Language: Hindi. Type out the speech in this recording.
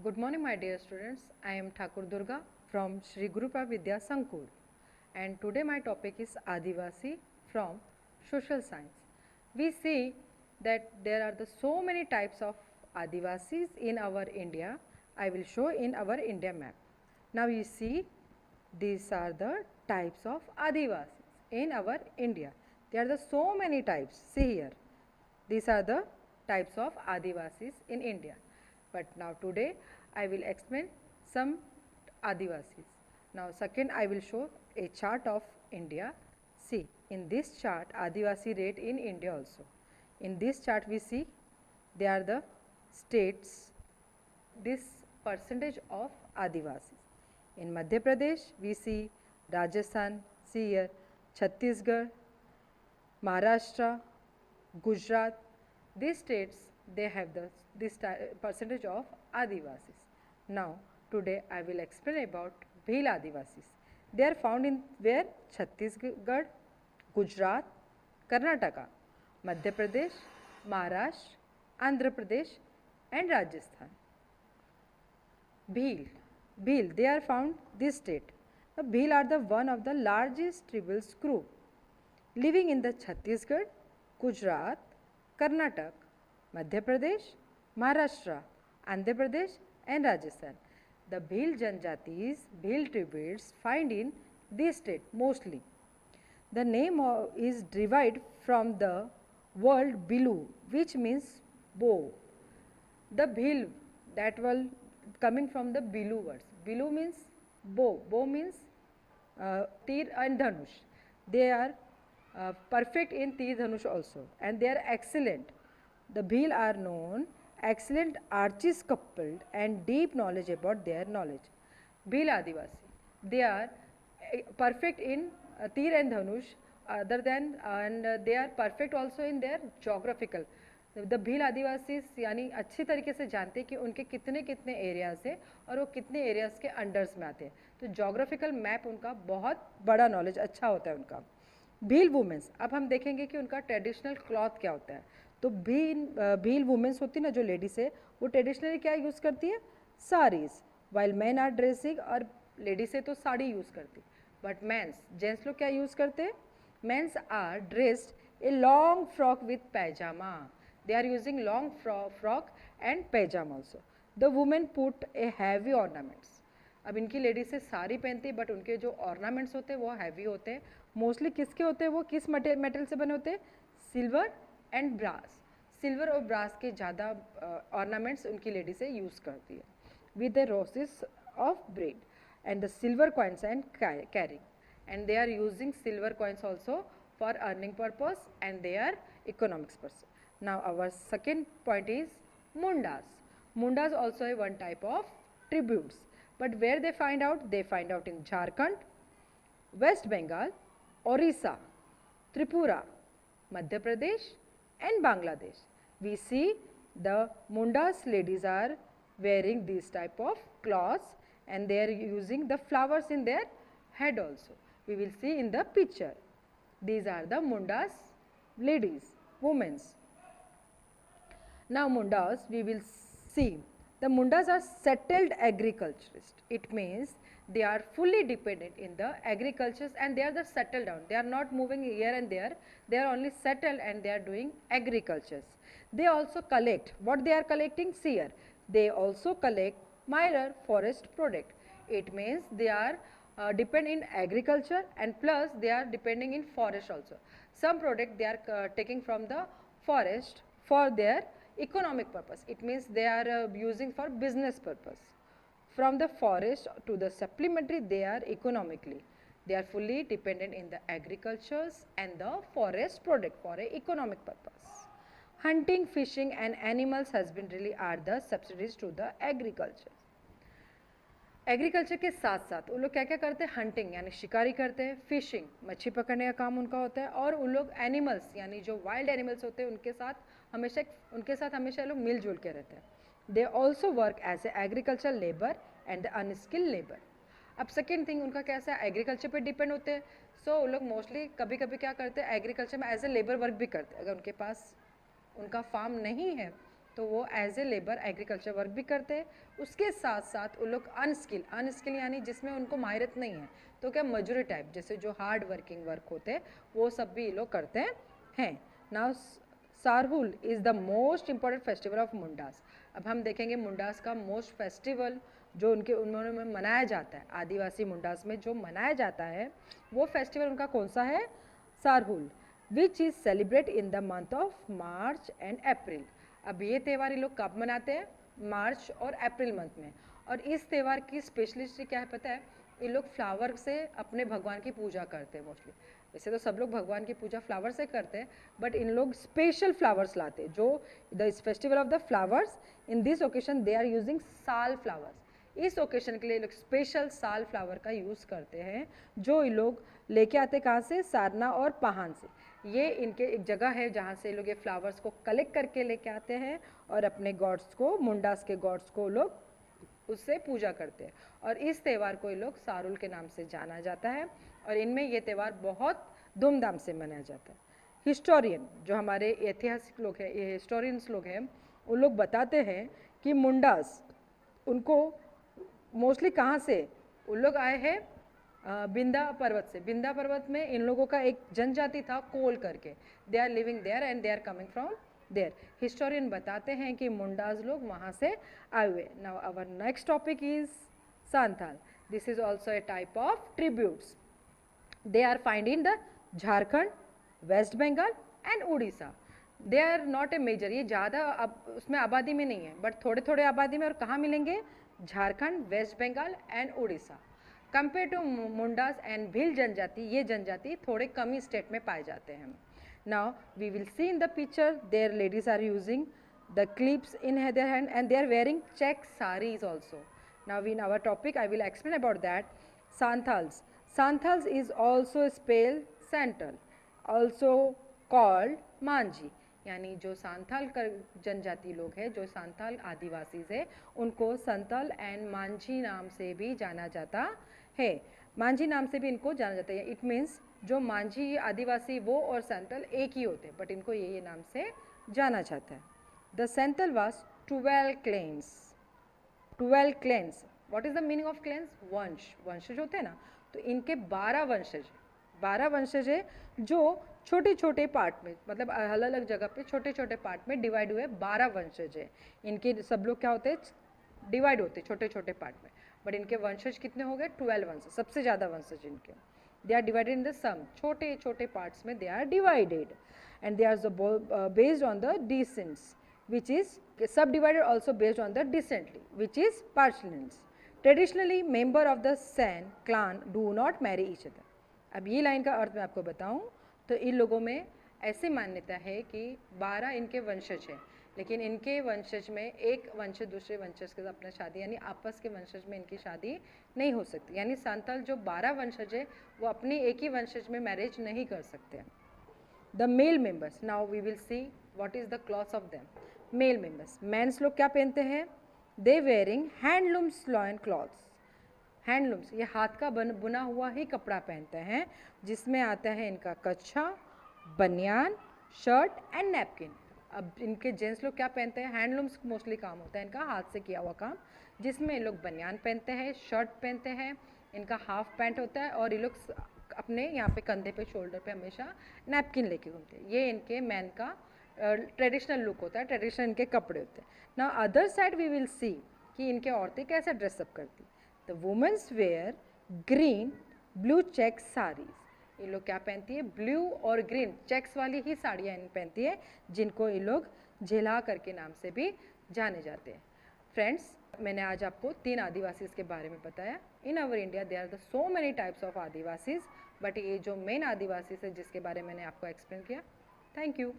Good morning, my dear students. I am Thakur Durga from Shri Gurupa Vidya Sankur, and today my topic is Adivasi from Social Science. We see that there are so many types of Adivasis in our India. I will show in our India map. Now you see these are the types of Adivasis in our India. There are so many types. See here. These are the types of Adivasis in India. But now today I will explain some Adivasis. Now second I will show a chart of India. See, in this chart Adivasi rate in India also. In this chart we see they are the states, this percentage of Adivasis. In Madhya Pradesh we see Rajasthan, see here Chhattisgarh, Maharashtra, Gujarat. These states they have this percentage of Adivasis. Now today I will explain about Bhil Adivasis. They are found in where? Chhattisgarh, Gujarat, Karnataka, Madhya Pradesh, Maharashtra, Andhra Pradesh and Rajasthan. Bhil, Bhil, they are found this state. The Bhil are the one of the largest tribal group living in the Chhattisgarh, Gujarat, Karnataka, Madhya Pradesh, Maharashtra, Andhra Pradesh and Rajasthan. The Bhil Janjatis, Bhil tribes find in this state mostly. The name is derived from the word Bilu, which means bow. The Bhil that was coming from the Bilu words. Bilu means bow. Bow means Tir and Dhanush. They are perfect in Tir Dhanush also, and they are excellent. The Bhil are known excellent archers coupled and deep knowledge about their knowledge. Bhil Adivasi, they are perfect in Tir and Dhanush, other than and they are perfect also in their geographical. The Bhil Adivasi यानी अच्छी तरीके से जानते हैं कि उनके कितने कितने एरियाज़ है और वो कितने एरियाज़ के अंडर्स में आते हैं. तो जोग्राफिकल मैप उनका बहुत बड़ा नॉलेज अच्छा होता है उनका. भील वुमेंस, अब हम देखेंगे कि उनका ट्रेडिशनल क्लॉथ क्या होता है. तो भील वुमेंस होती ना जो लेडीज़ है वो ट्रेडिशनली क्या यूज़ करती है? Saris. While man are dressing, और लेडीज़ है तो साड़ी यूज़ करती. बट मैंस, जेंट्स लोग क्या यूज़ करते हैं? Mens are dressed a long frock with pyjama. They are using long frock and pajama also. The women put a heavy ornaments. अब इनकी लेडीज से साड़ी पहनती है बट उनके जो ऑर्नामेंट्स होते हैं वो हैवी होते हैं. मोस्टली किसके होते हैं? वो किस मेटल से बने होते हैं? Silver and brass. सिल्वर और ब्रास के ज़्यादा ऑर्नामेंट्स उनकी लेडीज से यूज़ करती है. With the roses of bread and the silver coins and carrying. And they are using silver coins also for earning purpose and they are economics person. Now our second point is Mundas. Mundas also a one type of tributes. But where they find out? They find out in Jharkhand, West Bengal, Orissa, Tripura, Madhya Pradesh and Bangladesh. We see the Mundas ladies are wearing this type of cloths and they are using the flowers in their head also. We will see in the picture. These are the Mundas ladies, women's. Now Mundas, we will see. The Mundas are settled agriculturists. It means they are fully dependent in the agriculture and they are the settled down. They are not moving here and there. They are only settled and they are doing agriculture. They also collect. What they are collecting? See here. They also collect minor forest product. It means they are depend in agriculture and plus they are depending in forest also. Some product they are taking from the forest for their economic purpose. It means they are using for business purpose. From the forest to the supplementary they are economically. They are fully dependent in the agricultures and the forest product for a economic purpose. Hunting, fishing and animals husbandry are the subsidies to the agriculture. Agriculture के साथ साथ वो लोग क्या क्या करते हैं? हंटिंग यानी शिकारी करते हैं, फिशिंग मच्छी पकड़ने का काम उनका होता है और उन लोग एनिमल्स यानी जो वाइल्ड एनिमल्स होते हैं उनके साथ हमेशा लोग मिलजुल के रहते हैं. They also work as a agriculture labour and unskilled labour. अब सेकेंड थिंग उनका कैसा है? एग्रीकल्चर पे डिपेंड होते हैं. सो वो लोग मोस्टली कभी कभी क्या करते हैं? एग्रीकल्चर में एज ए लेबर वर्क भी करते हैं. अगर उनके पास उनका फार्म नहीं है तो वो as a labour agriculture work भी करते हैं। उसके साथ साथ वो लोग अनस्किल यानी जिसमें उनको माहिरत नहीं है, तो क्या मजूरी टाइप जैसे जो हार्ड वर्किंग वर्क होते हैं वो सब भी ये लोग करते हैं। Now Sarhul is the most important festival of Mundas. अब हम देखेंगे मुंडास का मोस्ट फेस्टिवल जो उन्होंने मनाया जाता है, आदिवासी मुंडास में जो मनाया जाता है वो फेस्टिवल उनका कौन सा है? Sarhul, which is celebrate in the month of March and April. अब ये त्यौहार ये लोग कब मनाते हैं? मार्च और अप्रैल मंथ में। और इस त्यौहार की स्पेशलिस्टी क्या है पता है? ये लोग फ्लावर से अपने भगवान की पूजा करते हैं मोस्टली। वैसे तो सब लोग भगवान की पूजा फ्लावर से करते हैं, बट इन लोग स्पेशल फ्लावर्स लाते हैं। जो the festival of the flowers, in this occasion they are using sal flowers. इस ओकेजन के लिए लोग स्पेशल साल फ्लावर का यूज़ करते हैं, जो ये लोग लेके आते कहाँ से? सारना और पहान से। ये इनके एक जगह है जहाँ से लोग ये फ्लावर्स को कलेक्ट करके लेके आते हैं और अपने गॉड्स को, मुंडास के गॉड्स को लोग उससे पूजा करते हैं। और इस त्यौहार को ये लोग सारुल के नाम से जाना जाता है और इनमें ये त्यौहार बहुत धूमधाम से मनाया जाता है। हिस्टोरियन जो हमारे ऐतिहासिक लोग हैं, ये हिस्टोरियंस लोग हैं, उन लोग बताते हैं कि मुंडास उनको मोस्टली कहाँ से उन लोग आए हैं? बिंदा पर्वत से। बिंदा पर्वत में इन लोगों का एक जनजाति था कोल करके, they are living there and they are coming from there. Historian बताते हैं कि मुंडाज लोग वहाँ से आए हुए। Now our next topic is Santhal. This is also a type of tributes. They are find in the Jharkhand, West Bengal and Orissa. They are not a major, ये ज़्यादा उसमें आबादी में नहीं है, बट थोड़े थोड़े आबादी में। और कहाँ मिलेंगे? Jharkhand, West Bengal and Orissa. Compare to Mundas and Bhil जनजाति, ये जनजाति थोड़े कम ही स्टेट में पाए जाते हैं। Now we will see in the picture their ladies are using the clips in their hand and they are wearing check sarees also. Now in our topic I will explain about that. Santhals. Santhals is also spelled Santal, also called Manjhi. यानी जो सांथाल जनजाति लोग हैं, जो सांथाल आदिवासी है, उनको संतल एंड मांझी नाम से भी जाना जाता है। मांझी नाम से भी इनको जाना जाता है। इट मीन्स जो मांझी आदिवासी वो और संतल एक ही होते हैं, बट इनको ये नाम से जाना जाता है। The Santal was 12 clans. 12 clans, what is the meaning of clans? वंशज होते हैं ना, तो इनके 12 वंशज है जो छोटे छोटे पार्ट में, मतलब अलग अलग जगह पे छोटे छोटे पार्ट में डिवाइड हुए 12 वंशज है। इनके सब लोग क्या होते हैं? डिवाइड होते हैं छोटे छोटे पार्ट में, बट इनके वंशज कितने हो गए? 12 वंशज, सबसे ज़्यादा वंशज इनके। They are divided in the some, छोटे छोटे पार्ट्स में they are divided and they are based on the descents, which is subdivided also based on the decently, which is partials. Traditionally, member of the San clan do not marry each other. अब ये लाइन का अर्थ मैं आपको बताऊं तो इन लोगों में ऐसी मान्यता है कि 12 इनके वंशज हैं, लेकिन इनके वंशज में एक वंशज दूसरे वंशज के साथ अपना शादी, यानी आपस के वंशज में इनकी शादी नहीं हो सकती। यानी सांताल जो 12 वंशज है वो अपनी एक ही वंशज में मैरिज नहीं कर सकते। The male members, now we will see what is the cloth of them. Male members, mens लोग क्या पहनते हैं? They wearing handlooms loin cloths. Handlooms, ये हाथ का बुना हुआ ही कपड़ा पहनते हैं, जिसमें आता है इनका कच्छा, बनियान, शर्ट एंड नैपकिन। अब इनके जेंट्स लोग क्या पहनते हैं? हैंडलूम्स मोस्टली काम होता है इनका हाथ से किया हुआ काम, जिसमें ये लोग बनियान पहनते हैं, शर्ट पहनते हैं, इनका हाफ पैंट होता है और ये लोग अपने यहाँ पे कंधे पे, शोल्डर पे हमेशा नैपकिन लेके घूमते हैं। ये इनके मैन का ट्रेडिशनल लुक होता है, ट्रेडिशनल इनके कपड़े होते हैं। ना other side we will see कि इनके औरतें कैसे ड्रेसअप करती। The womens wear green blue check saris. ये लोग क्या पहनती है? ब्लू और ग्रीन चेक्स वाली ही साड़ियाँ पहनती है, जिनको ये लोग झेला करके नाम से भी जाने जाते हैं। फ्रेंड्स, मैंने आज आपको 3 आदिवासीज के बारे में बताया। In our India there are the so many types of Adivasis, but ये जो मेन आदिवासी है जिसके बारे में मैंने आपको एक्सप्लेन किया। Thank you.